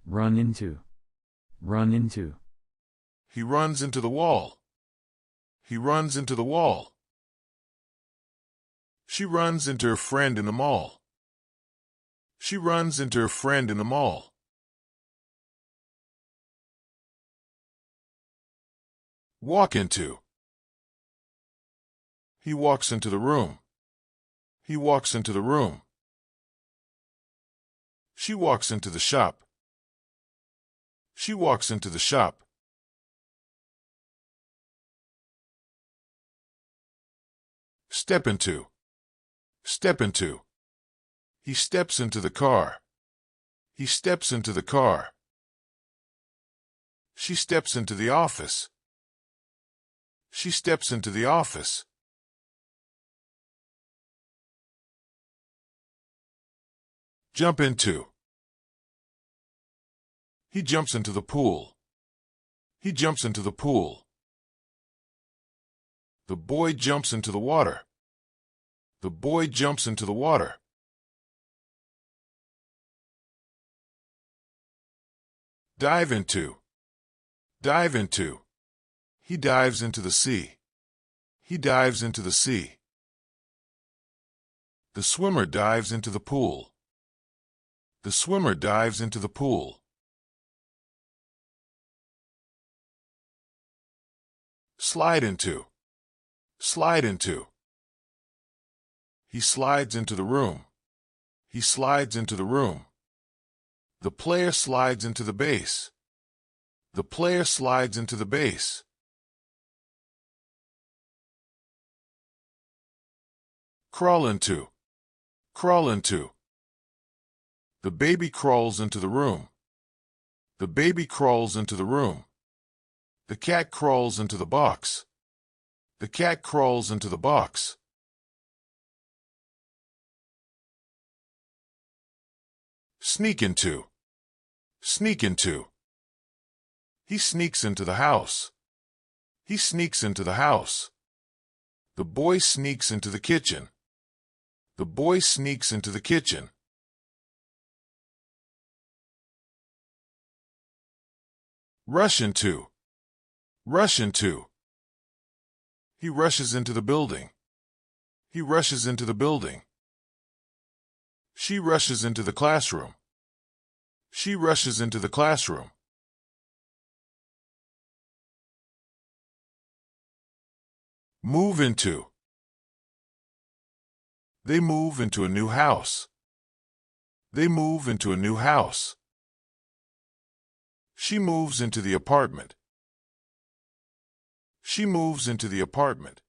Run into. Run into. He runs into the wall. He runs into the wall. She runs into her friend in the mall. She runs into her friend in the mall. Walk into. He walks into the room. He walks into the room. She walks into the shop. She walks into the shop. Step into. Step into. He steps into the car. He steps into the car. She steps into the office. She steps into the office. Jump into. He jumps into the pool. He jumps into the pool. The boy jumps into the water. The boy jumps into the water. Dive into. Dive into. He dives into the sea. He dives into the sea. The swimmer dives into the pool. The swimmer dives into the pool. Slide into. Slide into. He slides into the room. He slides into the room. The player slides into the base. The player slides into the base. Crawl into. Crawl into. The baby crawls into the room. The baby crawls into the room. The cat crawls into the box. The cat crawls into the box. Sneak into. Sneak into. He sneaks into the house. He sneaks into the house. The boy sneaks into the kitchen. The boy sneaks into the kitchen. Rush into. Rush into. He rushes into the building. He rushes into the building. She rushes into the classroom. She rushes into the classroom. Move into. They move into a new house. They move into a new house. She moves into the apartment. She moves into the apartment.